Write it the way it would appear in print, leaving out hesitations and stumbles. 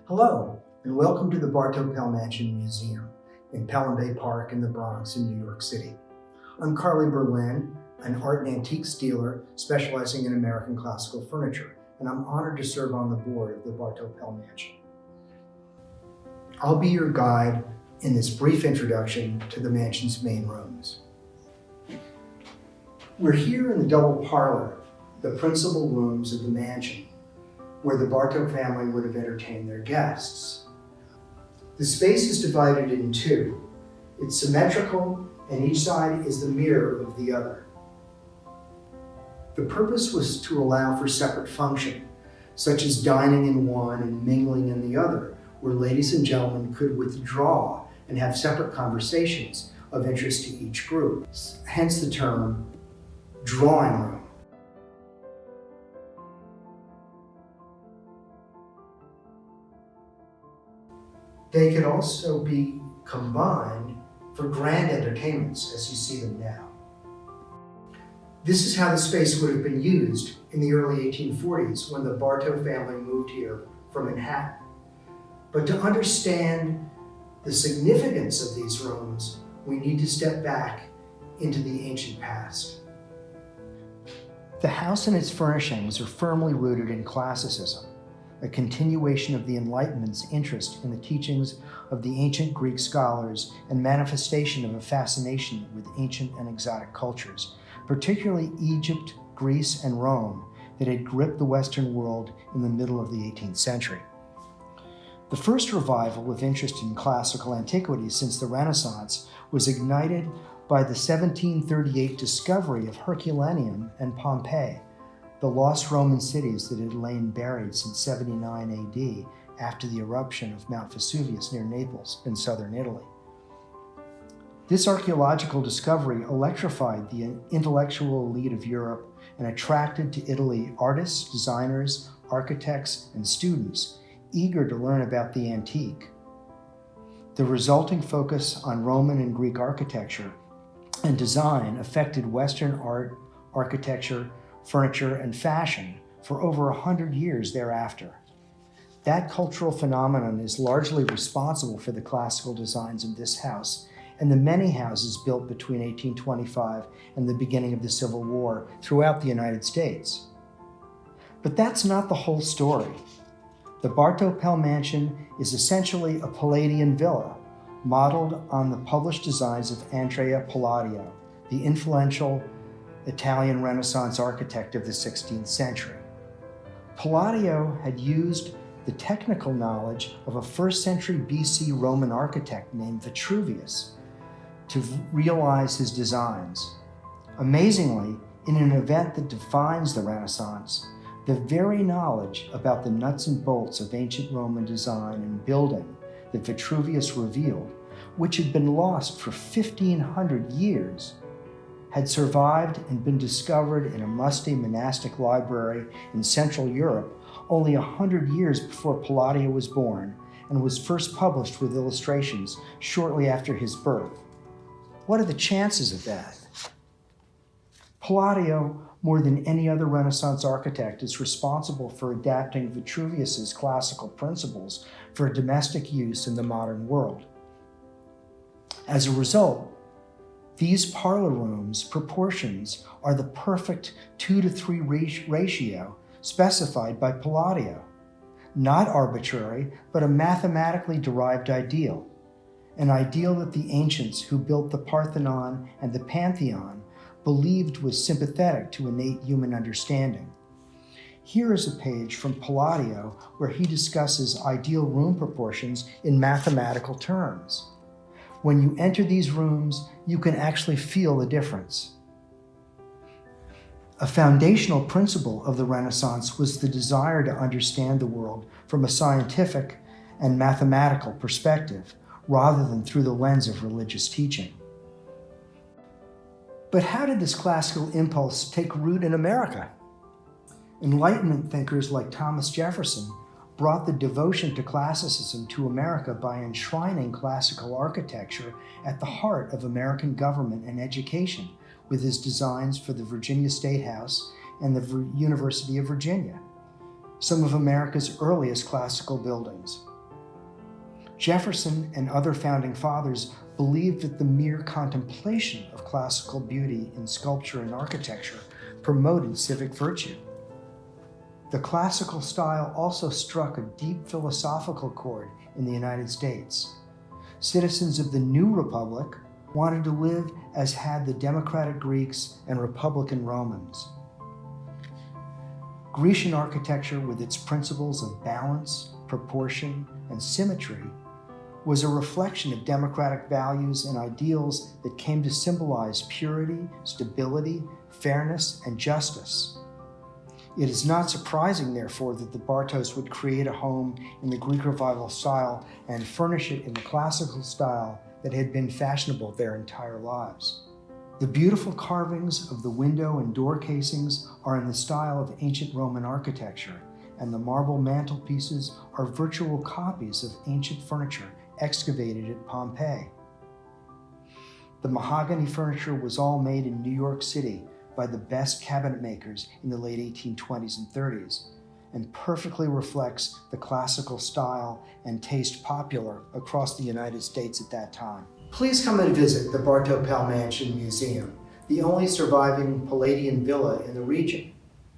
Hello, and welcome to the Bartow Pell Mansion Museum in Pelham Bay Park in the Bronx in New York City. I'm Carly Berlin, an art and antiques dealer specializing in American classical furniture, and I'm honored to serve on the board of the Bartow Pell Mansion. I'll be your guide in this brief introduction to the mansion's main rooms. We're here in the double parlor, the principal rooms of the mansion, where the Bartow family would have entertained their guests. The space is divided in two. It's symmetrical, and each side is the mirror of the other. The purpose was to allow for separate function, such as dining in one and mingling in the other, where ladies and gentlemen could withdraw and have separate conversations of interest to each group, hence the term drawing room. They could also be combined for grand entertainments as you see them now. This is how the space would have been used in the early 1840s when the Bartow family moved here from Manhattan. But to understand the significance of these rooms, we need to step back into the ancient past. The house and its furnishings are firmly rooted in classicism, a continuation of the Enlightenment's interest in the teachings of the ancient Greek scholars and manifestation of a fascination with ancient and exotic cultures, particularly Egypt, Greece, and Rome, that had gripped the Western world in the middle of the 18th century. The first revival of interest in classical antiquity since the Renaissance was ignited by the 1738 discovery of Herculaneum and Pompeii, the lost Roman cities that had lain buried since 79 AD after the eruption of Mount Vesuvius near Naples in southern Italy. This archaeological discovery electrified the intellectual elite of Europe and attracted to Italy artists, designers, architects, and students eager to learn about the antique. The resulting focus on Roman and Greek architecture and design affected Western art, architecture, furniture, and fashion for over 100 years thereafter. That cultural phenomenon is largely responsible for the classical designs of this house and the many houses built between 1825 and the beginning of the Civil War throughout the United States. But that's not the whole story. The Bartow Pell Mansion is essentially a Palladian villa, modeled on the published designs of Andrea Palladio, the influential Italian Renaissance architect of the 16th century. Palladio had used the technical knowledge of a 1st century BC Roman architect named Vitruvius to realize his designs. Amazingly, in an event that defines the Renaissance, the very knowledge about the nuts and bolts of ancient Roman design and building that Vitruvius revealed, which had been lost for 1,500 years, had survived and been discovered in a musty monastic library in Central Europe only 100 years before Palladio was born and was first published with illustrations shortly after his birth. What are the chances of that? Palladio, more than any other Renaissance architect, is responsible for adapting Vitruvius's classical principles for domestic use in the modern world. As a result, these parlor rooms' proportions are the perfect 2-to-3 ratio specified by Palladio. Not arbitrary, but a mathematically derived ideal. An ideal that the ancients who built the Parthenon and the Pantheon believed was sympathetic to innate human understanding. Here is a page from Palladio where he discusses ideal room proportions in mathematical terms. When you enter these rooms, you can actually feel the difference. A foundational principle of the Renaissance was the desire to understand the world from a scientific and mathematical perspective, rather than through the lens of religious teaching. But how did this classical impulse take root in America? Enlightenment thinkers like Thomas Jefferson brought the devotion to classicism to America by enshrining classical architecture at the heart of American government and education with his designs for the Virginia State House and the University of Virginia. some of America's earliest classical buildings. Jefferson and other founding fathers believed that the mere contemplation of classical beauty in sculpture and architecture promoted civic virtue. The classical style also struck a deep philosophical chord in the United States. Citizens of the new republic wanted to live as had the democratic Greeks and republican Romans. Grecian architecture, with its principles of balance, proportion, and symmetry, was a reflection of democratic values and ideals that came to symbolize purity, stability, fairness, and justice. It is not surprising, therefore, that the Bartows would create a home in the Greek Revival style and furnish it in the classical style that had been fashionable their entire lives. The beautiful carvings of the window and door casings are in the style of ancient Roman architecture, and the marble mantelpieces are virtual copies of ancient furniture excavated at Pompeii. The mahogany furniture was all made in New York City by the best cabinet makers in the late 1820s and 30s, and perfectly reflects the classical style and taste popular across the United States at that time. Please come and visit the Bartow Pell Mansion Museum, the only surviving Palladian villa in the region.